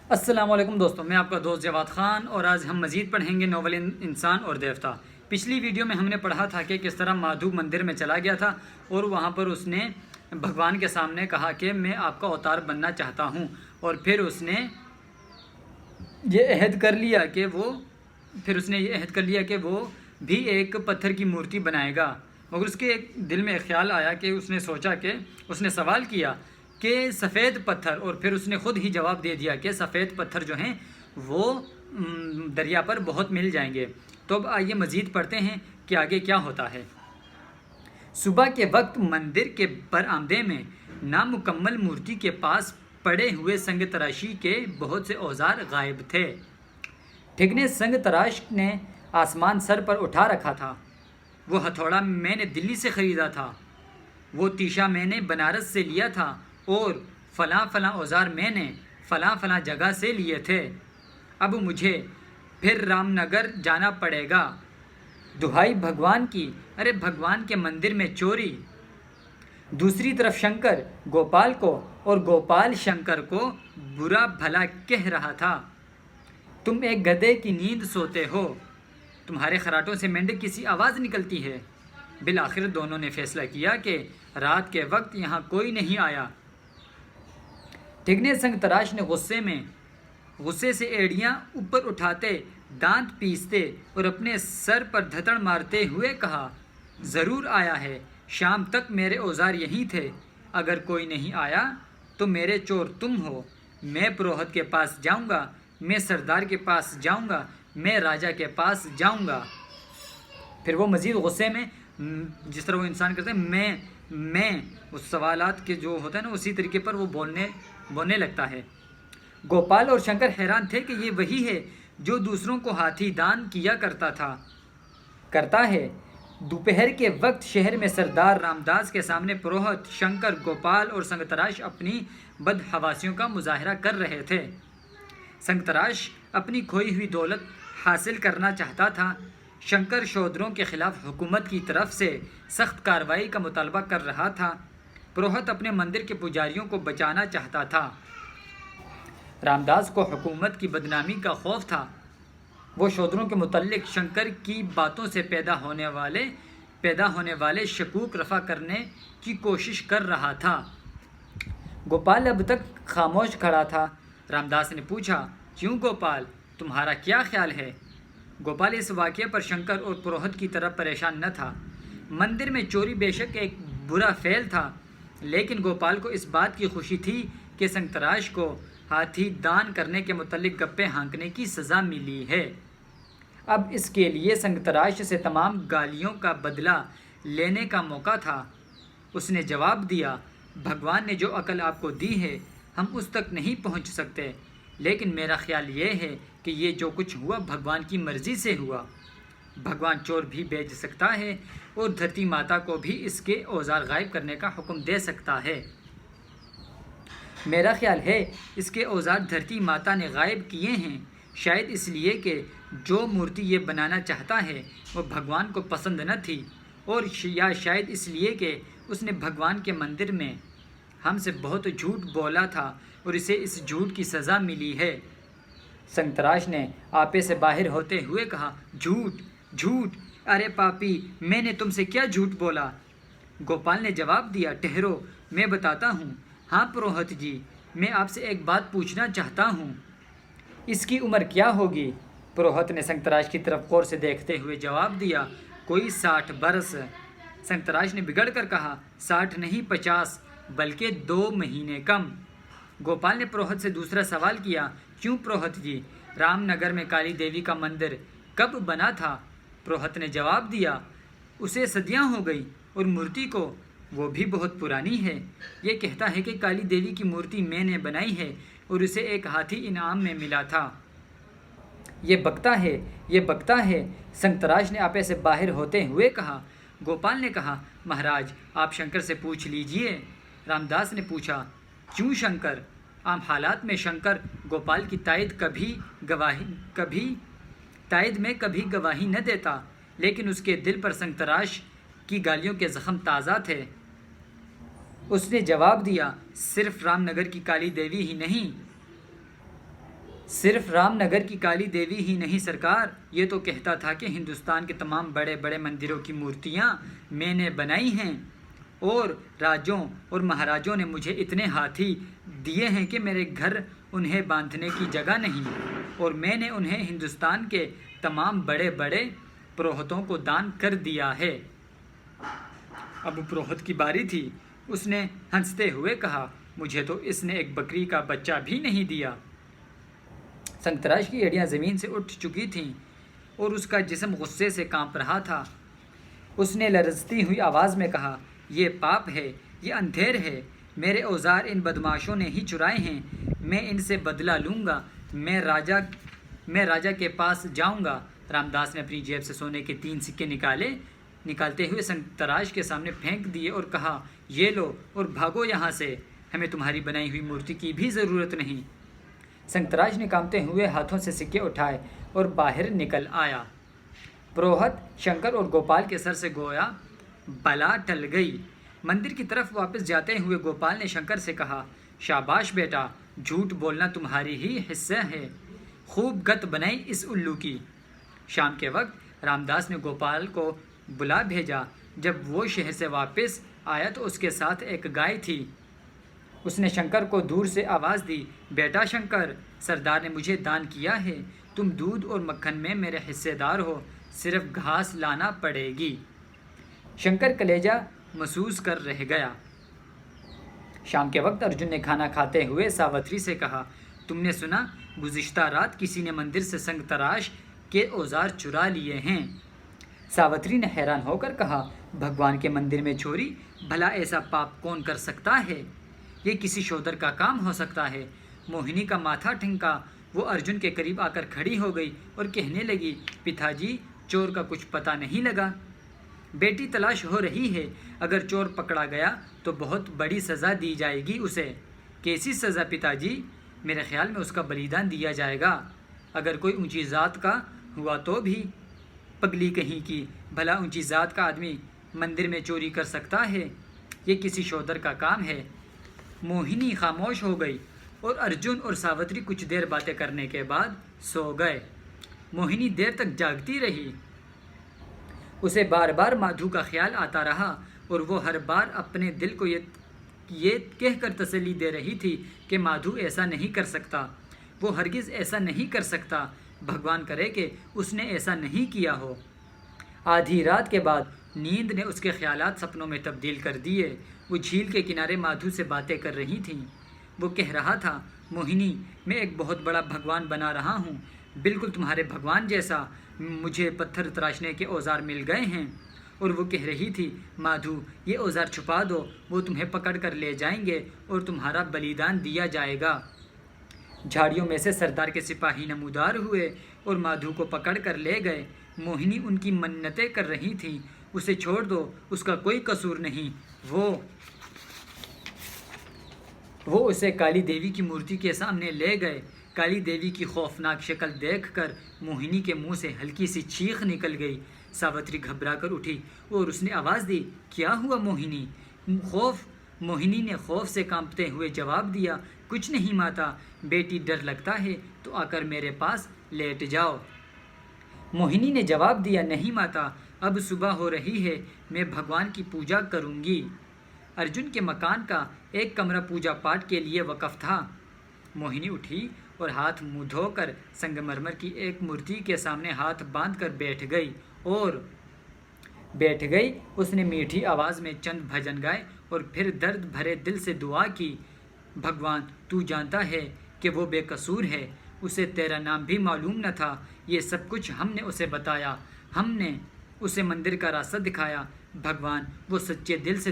अस्सलाम वालेकुम दोस्तों, मैं आपका दोस्त जवाद ख़ान और आज हम मज़ीद पढ़ेंगे नोवेल इंसान और देवता। पिछली वीडियो में हमने पढ़ा था कि किस तरह माधु मंदिर में चला गया था और वहाँ पर उसने भगवान के सामने कहा कि मैं आपका अवतार बनना चाहता हूँ, और फिर उसने ये अहद कर लिया कि वो भी एक पत्थर की मूर्ति बनाएगा। मगर उसके एक दिल में एक ख्याल आया कि उसने सोचा कि उसने सवाल किया कि सफ़ेद पत्थर, और फिर उसने ख़ुद ही जवाब दे दिया कि सफ़ेद पत्थर जो हैं वो दरिया पर बहुत मिल जाएंगे। तो अब आइए मज़ीद पढ़ते हैं कि आगे क्या होता है। सुबह के वक्त मंदिर के बरामदे में नामुकम्मल मूर्ति के पास पड़े हुए संग तराशी के बहुत से औजार गायब थे। ठिगने संग तराश ने आसमान सर पर उठा रखा था। वो हथौड़ा मैंने दिल्ली से ख़रीदा था, वो तीशा मैंने बनारस से लिया था, और फ़लाँ फ़लाँ औजार मैंने फ़लाँ फ़लाँ जगह से लिए थे। अब मुझे फिर रामनगर जाना पड़ेगा। दुहाई भगवान की, अरे भगवान के मंदिर में चोरी। दूसरी तरफ शंकर गोपाल को और गोपाल शंकर को बुरा भला कह रहा था। तुम एक गधे की नींद सोते हो, तुम्हारे खराटों से मेंढक की सी आवाज़ निकलती है। बिल आखिर दोनों ने फैसला किया कि रात के वक्त यहाँ कोई नहीं आया। ठिगने संग तराश ने गुस्से से एड़ियाँ ऊपर उठाते, दांत पीसते और अपने सर पर धतड़ मारते हुए कहा, ज़रूर आया है, शाम तक मेरे औजार यहीं थे। अगर कोई नहीं आया तो मेरे चोर तुम हो। मैं पुरोहित के पास जाऊंगा, मैं सरदार के पास जाऊंगा, मैं राजा के पास जाऊंगा। फिर वो मज़ीद गुस्से में, जिस तरह वो इंसान करते हैं, मैं उस सवालात के जो होता है ना, उसी तरीके पर वो बोलने लगता है। गोपाल और शंकर हैरान थे कि ये वही है जो दूसरों को हाथी दान किया करता है। दोपहर के वक्त शहर में सरदार रामदास के सामने पुरोहित, शंकर, गोपाल और संगतराश अपनी बदहवासियों का मुजाहरा कर रहे थे। संगतराश अपनी खोई हुई दौलत हासिल करना चाहता था। शंकर शूद्रों के खिलाफ हुकूमत की तरफ से सख्त कार्रवाई का मुतालबा कर रहा था। पुरोहित अपने मंदिर के पुजारियों को बचाना चाहता था। रामदास को हुकूमत की बदनामी का खौफ था। वो शूद्रों के मुतल्लिक शंकर की बातों से पैदा होने वाले शकूक रफा करने की कोशिश कर रहा था। गोपाल अब तक खामोश खड़ा था। रामदास ने पूछा, क्यों गोपाल, तुम्हारा क्या ख्याल है? गोपाल इस वाक़ये पर शंकर और पुरोहित की तरह परेशान न था। मंदिर में चोरी बेशक एक बुरा फ़ेल था, लेकिन गोपाल को इस बात की खुशी थी कि संगतराश को हाथी दान करने के मुतल्लिक गप्पे हाँकने की सज़ा मिली है। अब इसके लिए संगतराश से तमाम गालियों का बदला लेने का मौका था। उसने जवाब दिया, भगवान ने जो अकल आपको दी है हम उस तक नहीं पहुंच सकते, लेकिन मेरा ख्याल ये है कि ये जो कुछ हुआ भगवान की मर्ज़ी से हुआ। भगवान चोर भी भेज सकता है और धरती माता को भी इसके औजार गायब करने का हुक्म दे सकता है। मेरा ख्याल है इसके औजार धरती माता ने गायब किए हैं, शायद इसलिए कि जो मूर्ति ये बनाना चाहता है वो भगवान को पसंद न थी, और या शायद इसलिए कि उसने भगवान के मंदिर में हमसे बहुत झूठ बोला था और इसे इस झूठ की सज़ा मिली है। संगतराश ने आपे से बाहर होते हुए कहा, झूठ झूठ, अरे पापी, मैंने तुमसे क्या झूठ बोला? गोपाल ने जवाब दिया, ठहरो, मैं बताता हूँ। हाँ पुरोहित जी, मैं आपसे एक बात पूछना चाहता हूँ। इसकी उम्र क्या होगी? पुरोहित ने संगतराश की तरफ गौर से देखते हुए जवाब दिया, कोई 60 बरस। संगतराश ने बिगड़ कर कहा, 60 नहीं 50, बल्कि 2 महीने कम। गोपाल ने पुरोहित से दूसरा सवाल किया, क्यों पुरोहित जी, रामनगर में काली देवी का मंदिर कब बना था? पुरोहित ने जवाब दिया, उसे सदियां हो गई, और मूर्ति को वो भी बहुत पुरानी है। ये कहता है कि काली देवी की मूर्ति मैंने बनाई है और उसे एक हाथी इनाम में मिला था। ये बकता है, संगतराश ने आपे से बाहर होते हुए कहा। गोपाल ने कहा, महाराज आप शंकर से पूछ लीजिए। रामदास ने पूछा, क्यों शंकर? आम हालात में शंकर गोपाल की तायद में कभी गवाही न देता, लेकिन उसके दिल पर संगतराश की गालियों के ज़ख्म ताज़ा थे। उसने जवाब दिया, सिर्फ रामनगर की काली देवी ही नहीं, सिर्फ रामनगर की काली देवी ही नहीं सरकार, ये तो कहता था कि हिंदुस्तान के तमाम बड़े बड़े मंदिरों की मूर्तियाँ मैंने बनाई हैं और राजों और महाराजों ने मुझे इतने हाथी दिए हैं कि मेरे घर उन्हें बांधने की जगह नहीं, और मैंने उन्हें हिंदुस्तान के तमाम बड़े बड़े पुरोहितों को दान कर दिया है। अब पुरोहित की बारी थी। उसने हंसते हुए कहा, मुझे तो इसने एक बकरी का बच्चा भी नहीं दिया। संतराश की एड़ियाँ ज़मीन से उठ चुकी थीं और उसका जिस्म गुस्से से कांप रहा था। उसने लरजती हुई आवाज़ में कहा, ये पाप है, ये अंधेर है, मेरे औजार इन बदमाशों ने ही चुराए हैं, मैं इनसे बदला लूँगा, मैं राजा के पास जाऊँगा। रामदास ने अपनी जेब से सोने के 3 सिक्के निकालते हुए संतराश के सामने फेंक दिए और कहा, ये लो और भागो यहाँ से, हमें तुम्हारी बनाई हुई मूर्ति की भी ज़रूरत नहीं। संतराश ने कांपते हुए हाथों से सिक्के उठाए और बाहर निकल आया। पुरोहित शंकर और गोपाल के सर से गोया बला टल गई। मंदिर की तरफ वापस जाते हुए गोपाल ने शंकर से कहा, शाबाश बेटा, झूठ बोलना तुम्हारी ही हिस्सा है, खूब गत बनाई इस उल्लू की। शाम के वक्त रामदास ने गोपाल को बुला भेजा। जब वो शहर से वापस आया तो उसके साथ एक गाय थी। उसने शंकर को दूर से आवाज़ दी, बेटा शंकर, सरदार ने मुझे दान किया है, तुम दूध और मक्खन में मेरे हिस्सेदार हो, सिर्फ घास लाना पड़ेगी। शंकर कलेजा महसूस कर रह गया। शाम के वक्त अर्जुन ने खाना खाते हुए सावित्री से कहा, तुमने सुना, गुज़िश्ता रात किसी ने मंदिर से संतराश के औजार चुरा लिए हैं। सावित्री ने हैरान होकर कहा, भगवान के मंदिर में चोरी, भला ऐसा पाप कौन कर सकता है? ये किसी शोधर का काम हो सकता है। मोहिनी का माथा ठिंका। वो अर्जुन के करीब आकर खड़ी हो गई और कहने लगी, पिताजी, चोर का कुछ पता नहीं लगा। बेटी तलाश हो रही है, अगर चोर पकड़ा गया तो बहुत बड़ी सज़ा दी जाएगी उसे। कैसी सज़ा पिताजी? मेरे ख्याल में उसका बलिदान दिया जाएगा। अगर कोई ऊंची ज़ात का हुआ तो भी। पगली कहीं की, भला ऊंची ज़ात का आदमी मंदिर में चोरी कर सकता है? ये किसी शोधर का काम है। मोहिनी खामोश हो गई और अर्जुन और सावित्री कुछ देर बातें करने के बाद सो गए। मोहिनी देर तक जागती रही। उसे बार बार माधु का ख्याल आता रहा और वो हर बार अपने दिल को ये कहकर तसल्ली दे रही थी कि माधु ऐसा नहीं कर सकता, वो हरगिज़ ऐसा नहीं कर सकता। भगवान करे कि उसने ऐसा नहीं किया हो। आधी रात के बाद नींद ने उसके ख्यालात सपनों में तब्दील कर दिए। वो झील के किनारे माधु से बातें कर रही थीं। वो कह रहा था, मोहिनी, मैं एक बहुत बड़ा भगवान बना रहा हूँ, बिल्कुल तुम्हारे भगवान जैसा। मुझे पत्थर तराशने के औजार मिल गए हैं। और वो कह रही थी, माधु, ये औजार छुपा दो, वो तुम्हें पकड़ कर ले जाएंगे और तुम्हारा बलिदान दिया जाएगा। झाड़ियों में से सरदार के सिपाही नमूदार हुए और माधु को पकड़ कर ले गए। मोहिनी उनकी मन्नतें कर रही थी, उसे छोड़ दो, उसका कोई कसूर नहीं। वो उसे काली देवी की मूर्ति के सामने ले गए। काली देवी की खौफनाक शक्ल देखकर मोहिनी के मुंह से हल्की सी चीख निकल गई। सावित्री घबरा कर उठी और उसने आवाज़ दी, क्या हुआ मोहिनी? मोहिनी ने खौफ से कांपते हुए जवाब दिया, कुछ नहीं माता, बेटी, डर लगता है तो आकर मेरे पास लेट जाओ। मोहिनी ने जवाब दिया, नहीं माता, अब सुबह हो रही है, मैं भगवान की पूजा करूंगी। अर्जुन के मकान का एक कमरा पूजा पाठ के लिए वक़्फ़ था। मोहिनी उठी और हाथ मुँह धोकर संगमरमर की एक मूर्ति के सामने हाथ बांधकर बैठ गई। उसने मीठी आवाज़ में चंद भजन गाए और फिर दर्द भरे दिल से दुआ की, भगवान, तू जानता है कि वो बेकसूर है, उसे तेरा नाम भी मालूम न था, ये सब कुछ हमने उसे बताया, हमने उसे मंदिर का रास्ता दिखाया। भगवान, वो सच्चे दिल से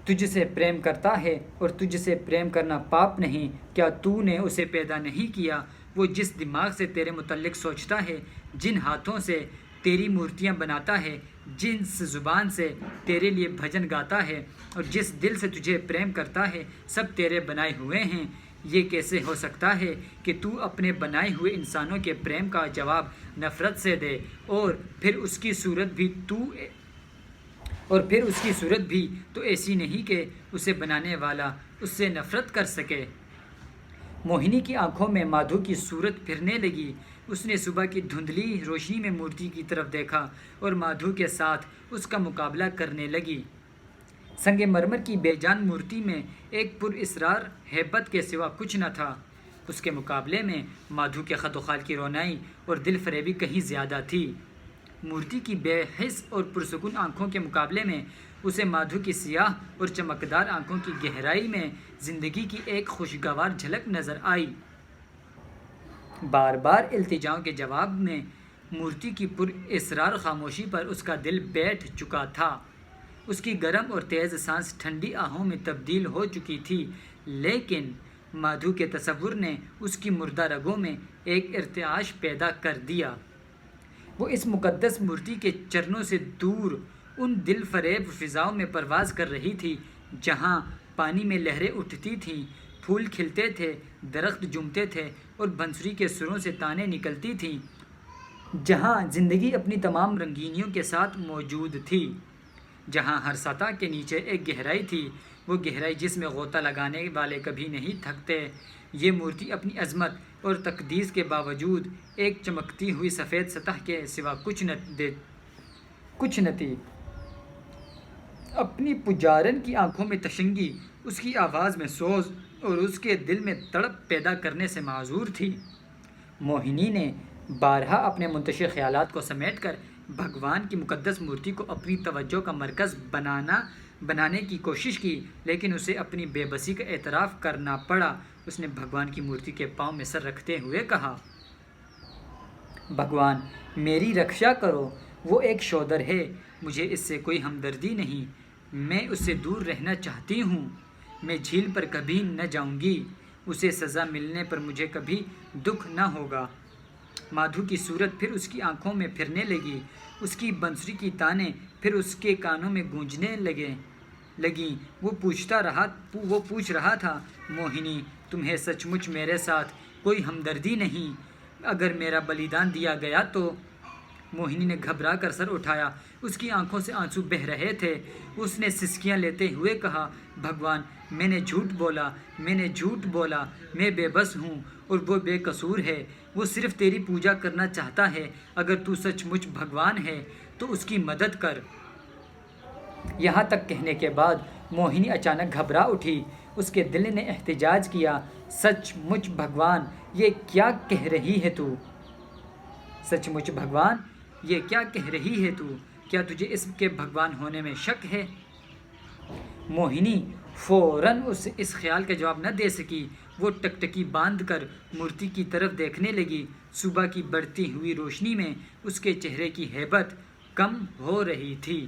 तुझसे प्रेम करता है और तुझसे प्रेम करना पाप नहीं। क्या तूने उसे पैदा नहीं किया? वो जिस दिमाग से तेरे मुतल्लिक सोचता है, जिन हाथों से तेरी मूर्तियां बनाता है, जिस ज़ुबान से तेरे लिए भजन गाता है और जिस दिल से तुझे प्रेम करता है, सब तेरे बनाए हुए हैं। ये कैसे हो सकता है कि तू अपने बनाए हुए इंसानों के प्रेम का जवाब नफ़रत से दे और फिर उसकी सूरत भी तो ऐसी नहीं कि उसे बनाने वाला उससे नफ़रत कर सके। मोहिनी की आंखों में माधु की सूरत फिरने लगी। उसने सुबह की धुंधली रोशनी में मूर्ति की तरफ देखा और माधु के साथ उसका मुकाबला करने लगी। संगमरमर की बेजान मूर्ति में एक पुरअसरार हैबत के सिवा कुछ न था। उसके मुकाबले में माधु के खतोखाल की रोनाई और दिल फरेबी कहीं ज़्यादा थी। मूर्ति की बेहिस और पुरसुकून आंखों के मुकाबले में उसे माधु की सियाह और चमकदार आंखों की गहराई में ज़िंदगी की एक खुशगवार झलक नज़र आई। बार बार इल्तिजाओं के जवाब में मूर्ति की पुरअसरार खामोशी पर उसका दिल बैठ चुका था। उसकी गर्म और तेज़ सांस ठंडी आहों में तब्दील हो चुकी थी, लेकिन माधु के तसव्वुर ने उसकी मुर्दा रगों में एक इर्तिआश पैदा कर दिया। वो इस मुक़द्दस मूर्ति के चरणों से दूर उन दिल फरेब फ़िज़ाओं में परवाज़ कर रही थी, जहाँ पानी में लहरें उठती थीं, फूल खिलते थे, दरख्त झूमते थे और बंसुरी के सुरों से ताने निकलती थीं, जहाँ ज़िंदगी अपनी तमाम रंगीनियों के साथ मौजूद थी, जहाँ हर सतह के नीचे एक गहराई थी, वो गहराई जिसमें गोता लगाने वाले कभी नहीं थकते। ये मूर्ति अपनी अज़मत और तकदीस के बावजूद एक चमकती हुई सफ़ेद सतह के सिवा कुछ न थी। अपनी पुजारन की आंखों में तशंगी, उसकी आवाज़ में सोज और उसके दिल में तड़प पैदा करने से माजूर थी। मोहिनी ने बारहा अपने मुंतशिर ख्यालात को समेटकर भगवान की मुक़द्दस मूर्ति को अपनी तवज्जो का मरकज़ बनाने की कोशिश की, लेकिन उसे अपनी बेबसी का एतराफ़ करना पड़ा। उसने भगवान की मूर्ति के पांव में सर रखते हुए कहा, भगवान मेरी रक्षा करो, वो एक शोदर है, मुझे इससे कोई हमदर्दी नहीं, मैं उससे दूर रहना चाहती हूँ। मैं झील पर कभी न जाऊँगी, उसे सज़ा मिलने पर मुझे कभी दुख न होगा। माधु की सूरत फिर उसकी आंखों में फिरने लगी, उसकी बंसुरी की ताने फिर उसके कानों में गूंजने लगी। वो पूछ रहा था, मोहिनी तुम्हें सचमुच मेरे साथ कोई हमदर्दी नहीं? अगर मेरा बलिदान दिया गया तो? मोहिनी ने घबरा कर सर उठाया, उसकी आंखों से आंसू बह रहे थे। उसने सिसकियां लेते हुए कहा, भगवान मैंने झूठ बोला, मैं बेबस हूँ और वो बेकसूर है, वो सिर्फ़ तेरी पूजा करना चाहता है। अगर तू सचमुच भगवान है तो उसकी मदद कर। यहाँ तक कहने के बाद मोहिनी अचानक घबरा उठी। उसके दिल ने एहतिजाज किया, सचमुच भगवान, ये क्या कह रही है तू? सचमुच भगवान, ये क्या कह रही है तू? क्या तुझे इसके भगवान होने में शक है? मोहिनी फ़ौरन इस ख्याल का जवाब न दे सकी। वो टकटकी बांध कर मूर्ति की तरफ देखने लगी। सुबह की बढ़ती हुई रोशनी में उसके चेहरे की हैबत कम हो रही थी।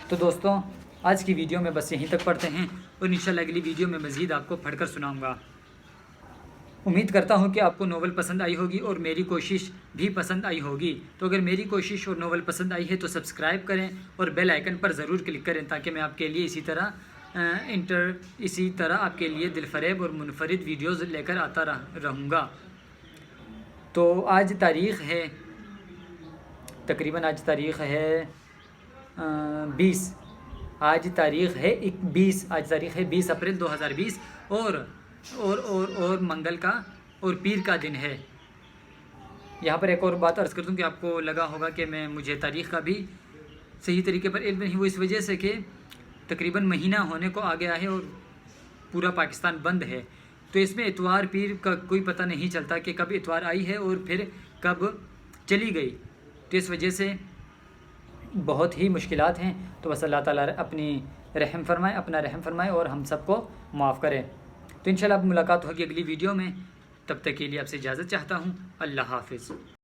तो दोस्तों, आज की वीडियो में बस यहीं तक पढ़ते हैं और इंशाल्लाह अगली वीडियो में मज़ीद आपको पढ़कर सुनाऊंगा। उम्मीद करता हूं कि आपको नोवेल पसंद आई होगी और मेरी कोशिश भी पसंद आई होगी। तो अगर मेरी कोशिश और नोवेल पसंद आई है तो सब्सक्राइब करें और बेल आइकन पर ज़रूर क्लिक करें, ताकि मैं आपके लिए इसी तरह आपके लिए दिलफरेब और मुनफरिद वीडियोज़ लेकर आता रहूँगा। तो आज तारीख़ है तकरीबन 20। आज तारीख़ है 20 अप्रैल 2020 और मंगल का और पीर का दिन है। यहाँ पर एक और बात अर्ज़ कर दूँ कि आपको लगा होगा कि मुझे तारीख़ का भी सही तरीके पर इल्म नहीं, वो इस वजह से कि तकरीबन महीना होने को आ गया है और पूरा पाकिस्तान बंद है, तो इसमें इतवार पीर का कोई पता नहीं चलता कि कब इतवार आई है और फिर कब चली गई। तो इस वजह से बहुत ही मुश्किलात हैं। तो बस अल्लाह ताला अपना रहम फरमाए और हम सबको माफ़ करें। तो इंशाल्लाह अब मुलाकात होगी अगली वीडियो में। तब तक के लिए आपसे इजाज़त चाहता हूँ। अल्लाह हाफ़िज़।